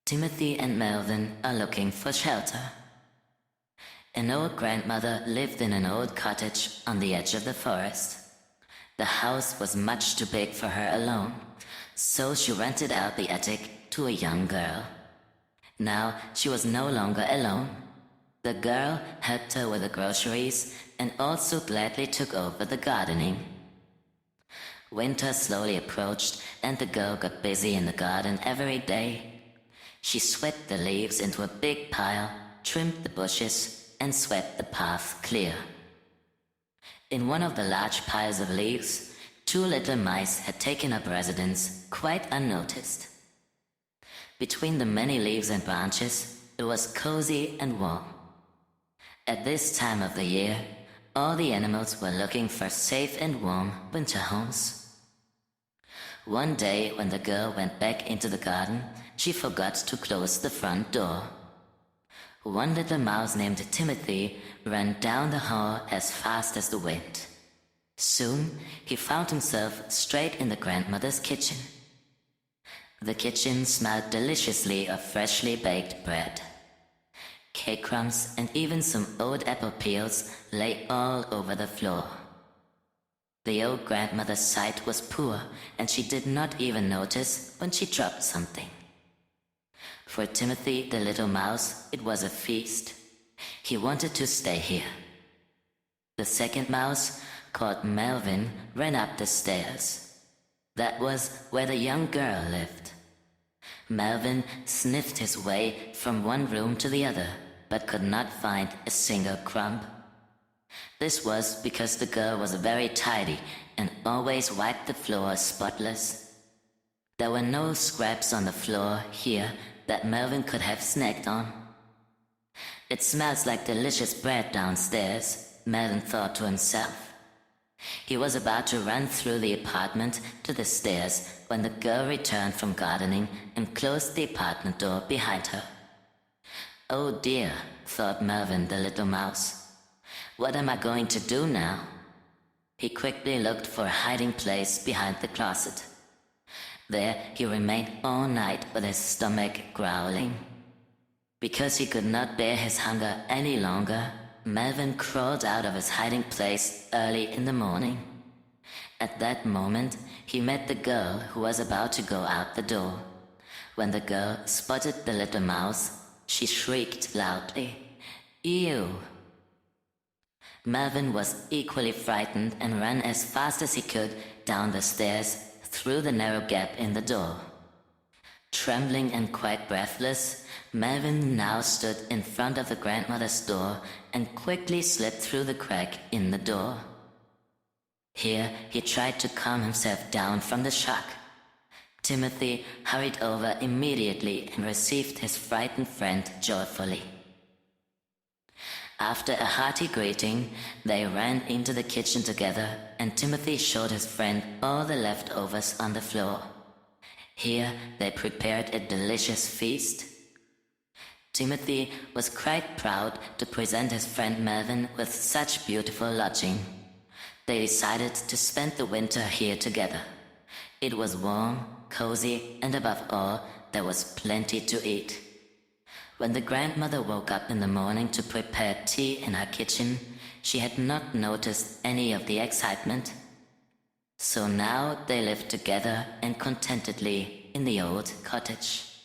Timothy and Melvin are looking for shelter. An old grandmother lived in an old cottage on the edge of the forest. The house was much too big for her alone, so she rented out the attic to a young girl. Now she was no longer alone. The girl helped her with the groceries and also gladly took over the gardening. Winter slowly approached and the girl got busy in the garden every day. She swept the leaves into a big pile, trimmed the bushes, and swept the path clear. In one of the large piles of leaves, 2 little mice had taken up residence, quite unnoticed. Between the many leaves and branches, it was cozy and warm. At this time of the year, all the animals were looking for safe and warm winter homes. One day, when the girl went back into the garden, she forgot to close the front door. One little mouse named Timothy ran down the hall as fast as the wind. Soon, he found himself straight in the grandmother's kitchen. The kitchen smelled deliciously of freshly baked bread. Cake crumbs and even some old apple peels lay all over the floor. The old grandmother's sight was poor, and she did not even notice when she dropped something. For Timothy the little mouse, it was a feast. He wanted to stay here. The second mouse, called Melvin, ran up the stairs. That was where the young girl lived. Melvin sniffed his way from one room to the other, but could not find a single crumb. This was because the girl was very tidy and always wiped the floor spotless. There were no scraps on the floor here that Melvin could have snacked on. It smells like delicious bread downstairs, Melvin thought to himself. He was about to run through the apartment to the stairs when the girl returned from gardening and closed the apartment door behind her. Oh dear, thought Melvin the little mouse. What am I going to do now? He quickly looked for a hiding place behind the closet. There he remained all night with his stomach growling. Because he could not bear his hunger any longer, Melvin crawled out of his hiding place early in the morning. At that moment, he met the girl who was about to go out the door. When the girl spotted the little mouse, she shrieked loudly, "Ew!" Melvin was equally frightened and ran as fast as he could down the stairs through the narrow gap in the door. Trembling and quite breathless, Melvin now stood in front of the grandmother's door and quickly slipped through the crack in the door. Here he tried to calm himself down from the shock. Timothy hurried over immediately and received his frightened friend joyfully. After a hearty greeting, they ran into the kitchen together, and Timothy showed his friend all the leftovers on the floor. Here they prepared a delicious feast. Timothy was quite proud to present his friend Melvin with such beautiful lodging. They decided to spend the winter here together. It was warm, cozy, and above all, there was plenty to eat. When the grandmother woke up in the morning to prepare tea in her kitchen, she had not noticed any of the excitement. So now they lived together and contentedly in the old cottage.